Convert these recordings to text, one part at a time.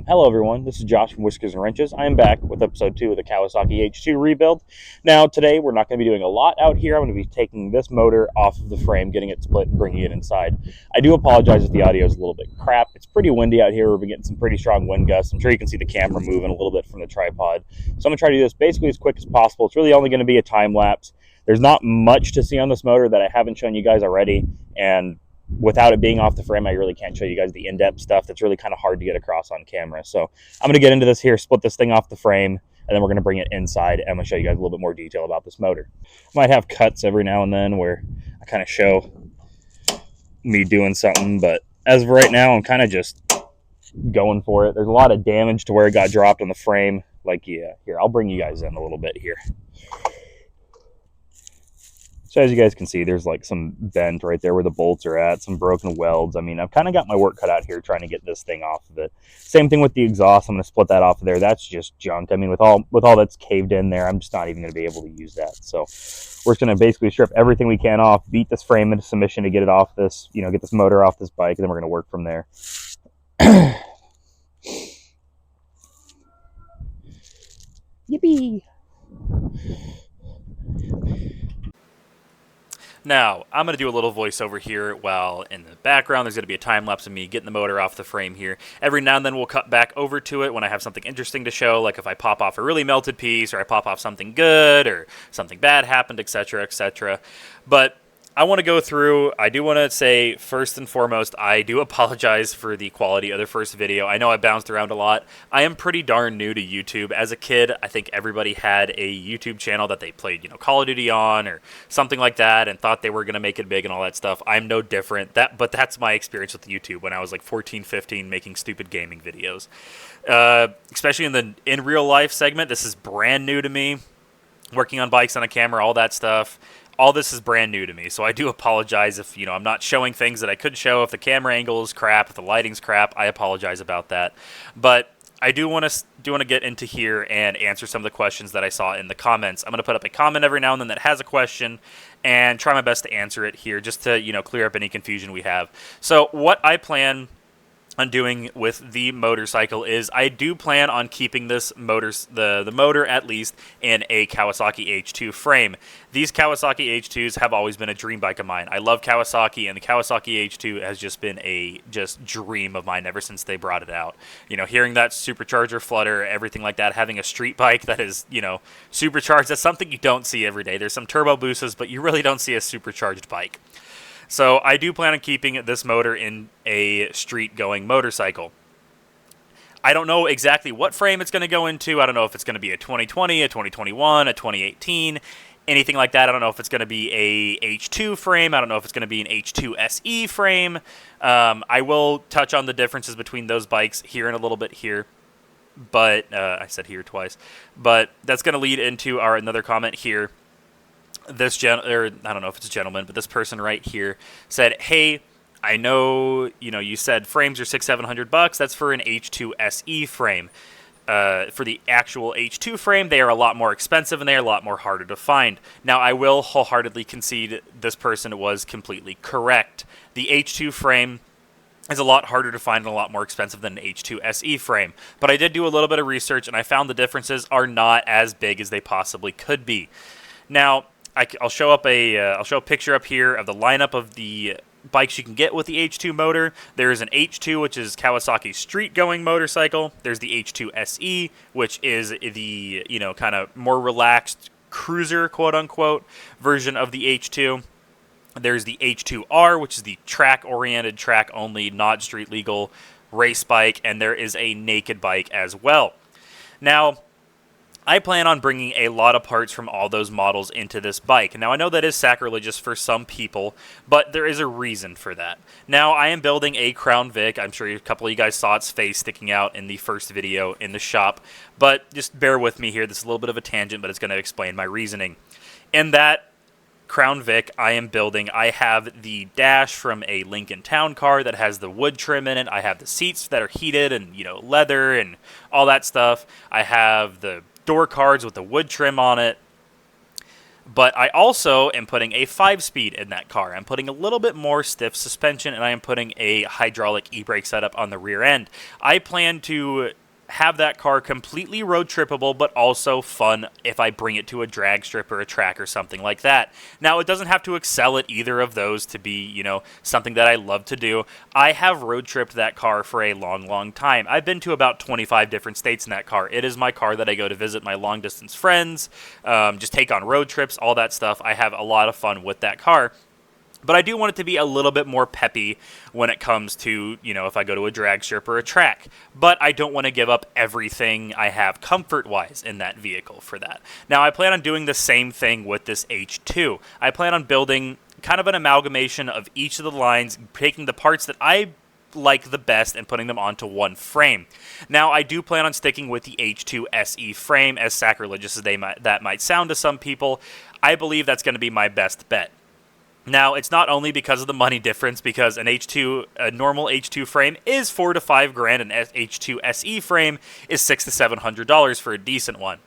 Hello everyone, this is Josh from Whiskers and Wrenches. I am back with episode 2 of the Kawasaki H2 rebuild. Now today we're not going to be doing a lot out here. I'm going to be taking this motor off of the frame, getting it split and bringing it inside. I do apologize if the audio is a little bit crap. It's pretty windy out here. We've been getting some pretty strong wind gusts. I'm sure you can see the camera moving a little bit from the tripod. So I'm going to try to do this basically as quick as possible. It's really only going to be a time lapse. There's not much to see on this motor that I haven't shown you guys already, and without it being off the frame, I really can't show you guys the in-depth stuff that's really kind of hard to get across on camera. So I'm going to get into this here, split this thing off the frame, and then we're going to bring it inside, and I'm going to show you guys a little bit more detail about this motor. Might have cuts every now and then where I kind of show me doing something, but as of right now, I'm kind of just going for it. There's a lot of damage to where it got dropped on the frame. Here, I'll bring you guys in a little bit here. So as you guys can see, there's like some bent right there where the bolts are at, some broken welds. I mean, I've kind of got my work cut out here trying to get this thing off of it. Same thing with the exhaust. I'm going to split that off of there. That's just junk. I mean, with all that's caved in there, I'm just not even going to be able to use that. So we're just going to basically strip everything we can off, beat this frame into submission to get it off this, get this motor off this bike, and then we're going to work from there. Yippee! Now, I'm going to do a little voiceover here while in the background there's going to be a time lapse of me getting the motor off the frame here. Every now and then we'll cut back over to it when I have something interesting to show, like if I pop off a really melted piece or I pop off something good or something bad happened, etc., etc. But I want to go through, I do want to say, first and foremost, I do apologize for the quality of the first video. I know I bounced around a lot. I am pretty darn new to YouTube. As a kid, I think everybody had a YouTube channel that they played, Call of Duty on or something like that and thought they were going to make it big and all that stuff. I'm no different. But that's my experience with YouTube when I was like 14, 15, making stupid gaming videos. Especially in the in real life segment, this is brand new to me. Working on bikes on a camera, all that stuff. All this is brand new to me, so I do apologize if, I'm not showing things that I could show. If the camera angle is crap, if the lighting's crap, I apologize about that. But I do want to get into here and answer some of the questions that I saw in the comments. I'm going to put up a comment every now and then that has a question and try my best to answer it here just to, clear up any confusion we have. So what I plan on doing with the motorcycle is I do plan on keeping this the motor at least in a Kawasaki H2 frame. These Kawasaki H2s have always been a dream bike of mine. I love Kawasaki, and the Kawasaki H2 has just been a dream of mine ever since they brought it out. Hearing that supercharger flutter, everything like that, having a street bike that is, supercharged, that's something you don't see every day. There's some turbo boosts, but you really don't see a supercharged bike. So I do plan on keeping this motor in a street-going motorcycle. I don't know exactly what frame it's going to go into. I don't know if it's going to be a 2020, a 2021, a 2018, anything like that. I don't know if it's going to be a H2 frame. I don't know if it's going to be an H2 SE frame. I will touch on the differences between those bikes here in a little bit here. But I said here twice. But that's going to lead into another comment here. I don't know if it's a gentleman, but this person right here said, "Hey, I know, you said frames are $600-700. That's for an H2 SE frame. For the actual H2 frame, they are a lot more expensive and they are a lot more harder to find." Now, I will wholeheartedly concede this person was completely correct. The H2 frame is a lot harder to find and a lot more expensive than an H2 SE frame. But I did do a little bit of research and I found the differences are not as big as they possibly could be. Now, I'll show a picture up here of the lineup of the bikes you can get with the H2 motor. There is an H2, which is Kawasaki's street-going motorcycle. There's the H2 SE, which is the, kind of more relaxed cruiser, quote-unquote, version of the H2. There's the H2R, which is the track-oriented, track-only, not street-legal race bike. And there is a naked bike as well. Now, I plan on bringing a lot of parts from all those models into this bike. Now, I know that is sacrilegious for some people, but there is a reason for that. Now, I am building a Crown Vic. I'm sure a couple of you guys saw its face sticking out in the first video in the shop, but just bear with me here. This is a little bit of a tangent, but it's going to explain my reasoning. In that Crown Vic I have the dash from a Lincoln Town Car that has the wood trim in it. I have the seats that are heated and, leather and all that stuff. I have the door cards with the wood trim on it. But I also am putting a 5-speed in that car. I'm putting a little bit more stiff suspension, and I am putting a hydraulic e-brake setup on the rear end. I plan to have that car completely road trippable, but also fun if I bring it to a drag strip or a track or something like that. Now, it doesn't have to excel at either of those to be, something that I love to do. I have road tripped that car for a long, long time. I've been to about 25 different states in that car. It is my car that I go to visit my long distance friends, just take on road trips, all that stuff. I have a lot of fun with that car. But I do want it to be a little bit more peppy when it comes to, if I go to a drag strip or a track. But I don't want to give up everything I have comfort-wise in that vehicle for that. Now, I plan on doing the same thing with this H2. I plan on building kind of an amalgamation of each of the lines, taking the parts that I like the best and putting them onto one frame. Now, I do plan on sticking with the H2 SE frame, as sacrilegious as that might sound to some people. I believe that's going to be my best bet. Now, it's not only because of the money difference, because a normal H2 frame is $4,000 to $5,000, and H2 SE frame is $600 to $700 for a decent one.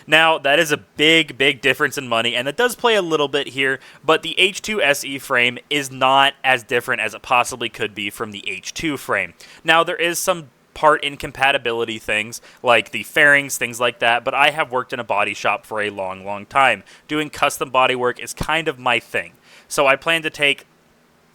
Now, that is a big, big difference in money, and it does play a little bit here, but the H2 SE frame is not as different as it possibly could be from the H2 frame. Now, there is some part incompatibility things, like the fairings, things like that, but I have worked in a body shop for a long, long time. Doing custom bodywork is kind of my thing. So I plan to take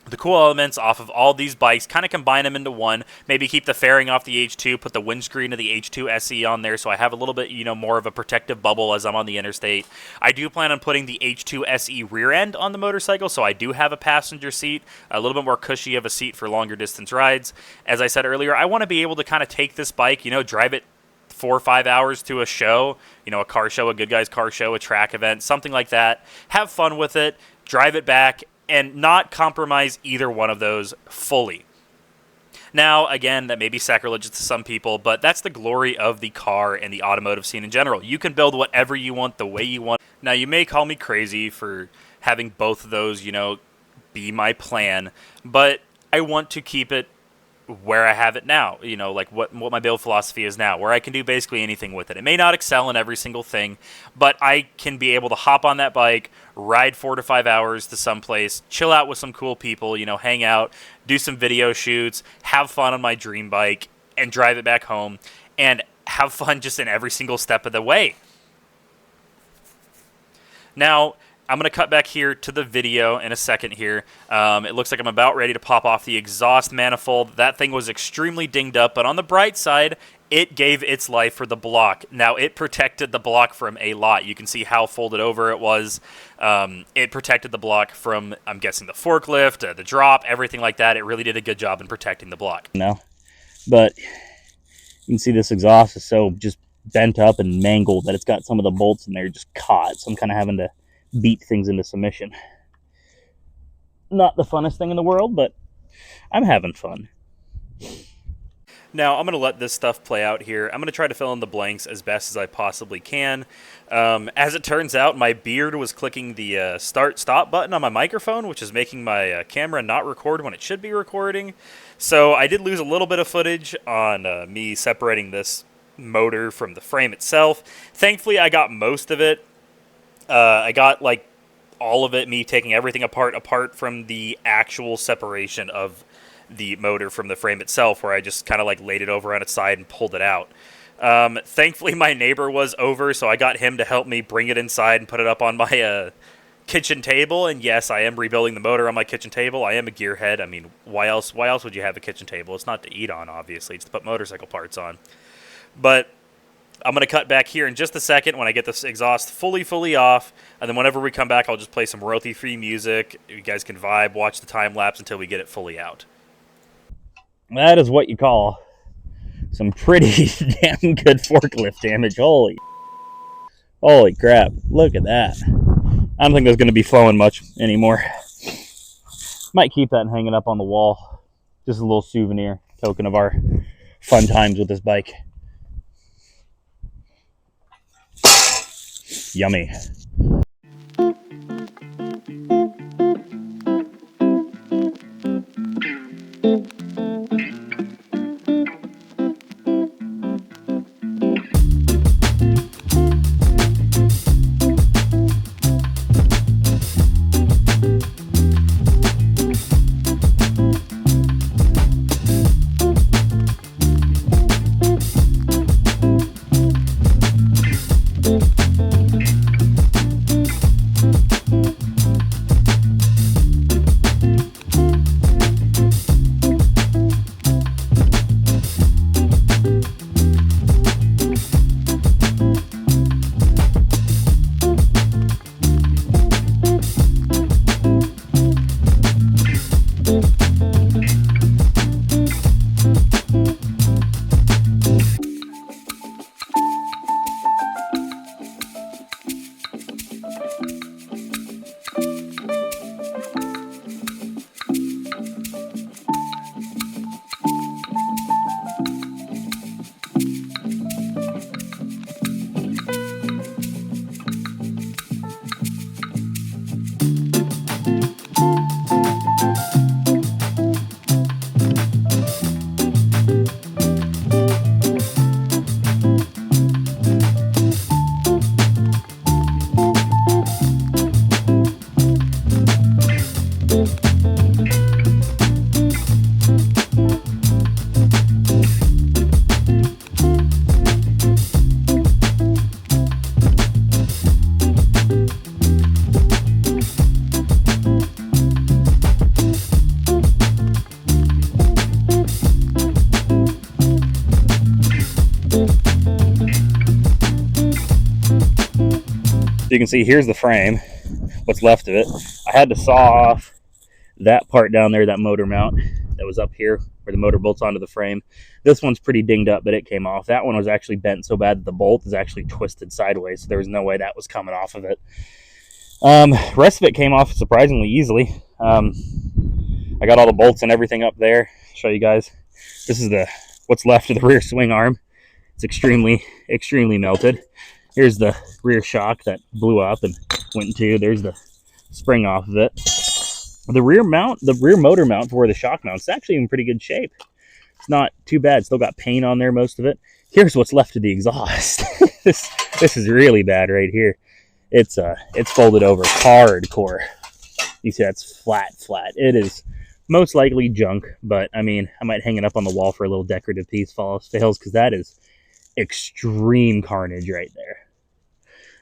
the cool elements off of all these bikes, kind of combine them into one, maybe keep the fairing off the H2, put the windscreen of the H2 SE on there so I have a little bit, more of a protective bubble as I'm on the interstate. I do plan on putting the H2 SE rear end on the motorcycle, so I do have a passenger seat, a little bit more cushy of a seat for longer distance rides. As I said earlier, I want to be able to kind of take this bike, drive it 4 or 5 hours to a show, a car show, a Good Guys car show, a track event, something like that. Have fun with it, drive it back, and not compromise either one of those fully. Now, again, that may be sacrilegious to some people, but that's the glory of the car and the automotive scene in general. You can build whatever you want, the way you want. Now, you may call me crazy for having both of those, be my plan, but I want to keep it where I have it now, like what my build philosophy is now, where I can do basically anything with it. It may not excel in every single thing, but I can be able to hop on that bike, ride 4 to 5 hours to someplace, chill out with some cool people, hang out, do some video shoots, have fun on my dream bike, and drive it back home, and have fun just in every single step of the way. Now, I'm going to cut back here to the video in a second here. It looks like I'm about ready to pop off the exhaust manifold. That thing was extremely dinged up, but on the bright side, it gave its life for the block. Now, it protected the block from a lot. You can see how folded over it was. It protected the block from, I'm guessing, the forklift, the drop, everything like that. It really did a good job in protecting the block. No, but you can see this exhaust is so just bent up and mangled that it's got some of the bolts in there just caught. So I'm kind of having to beat things into submission. Not the funnest thing in the world, but I'm having fun. Now, I'm going to let this stuff play out here. I'm going to try to fill in the blanks as best as I possibly can. As it turns out, my beard was clicking the start-stop button on my microphone, which is making my camera not record when it should be recording. So I did lose a little bit of footage on me separating this motor from the frame itself. Thankfully, I got most of it. I got like all of it, me taking everything apart from the actual separation of the motor from the frame itself, where I just kind of like laid it over on its side and pulled it out. Thankfully, my neighbor was over, so I got him to help me bring it inside and put it up on my kitchen table. And yes, I am rebuilding the motor on my kitchen table. I am a gearhead. I mean, why else would you have a kitchen table? It's not to eat on, obviously. It's to put motorcycle parts on. But I'm going to cut back here in just a second when I get this exhaust fully off, and then whenever we come back, I'll just play some royalty-free music. You guys can vibe, watch the time lapse until we get it fully out. That is what you call some pretty damn good forklift damage. Holy crap. Look at that. I don't think that's going to be flowing much anymore. Might keep that hanging up on the wall. Just a little souvenir, token of our fun times with this bike. Yummy. you can see here's the frame, what's left of it. I had to saw off that part down there, that motor mount that was up here where the motor bolts onto the frame. This one's pretty dinged up, but it came off. That one was actually bent so bad that the bolt is actually twisted sideways, so there was no way that was coming off of it. Rest of it came off surprisingly easily. I got all the bolts and everything up there. I'll show you guys. This is what's left of the rear swing arm. It's extremely melted. Here's the rear shock that blew up and went into. There's the spring off of it. The rear motor mount for the shock mount is actually in pretty good shape. It's not too bad. Still got paint on there, most of it. Here's what's left of the exhaust. this is really bad right here. It's folded over hardcore. You see that's flat. It is most likely junk, but I mean, I might hang it up on the wall for a little decorative piece, fails, because that is extreme carnage right there.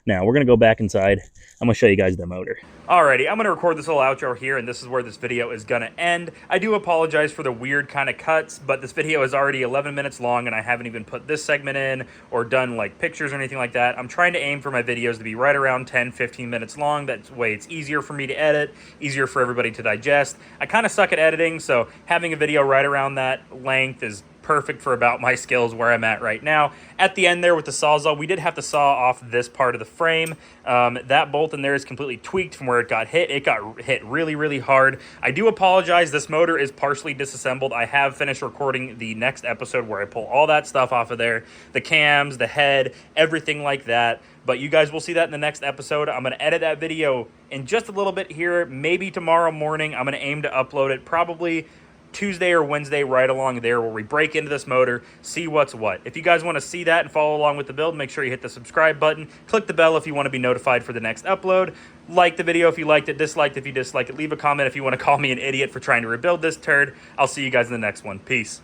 Now, we're going to go back inside. I'm going to show you guys the motor. Alrighty, I'm going to record this little outro here, and this is where this video is going to end. I do apologize for the weird kind of cuts, but this video is already 11 minutes long, and I haven't even put this segment in or done like pictures or anything like that. I'm trying to aim for my videos to be right around 10-15 minutes long. That way it's easier for me to edit, easier for everybody to digest. I kind of suck at editing, so having a video right around that length is perfect for about my skills where I'm at right now. At the end there with the Sawzall, we did have to saw off this part of the frame. That bolt in there is completely tweaked from where it got hit. It got hit really hard. I do apologize. This motor is partially disassembled. I have finished recording the next episode where I pull all that stuff off of there. The cams, the head, everything like that. But you guys will see that in the next episode. I'm going to edit that video in just a little bit here. Maybe tomorrow morning. I'm going to aim to upload it probably Tuesday or Wednesday, right along there where we break into this motor, see what's what. If you guys want to see that and follow along with the build, make sure you hit the subscribe button, click the bell if you want to be notified for the next upload, like the video if you liked it, disliked if you disliked it, leave a comment if you want to call me an idiot for trying to rebuild this turd. I'll see you guys in the next one. Peace.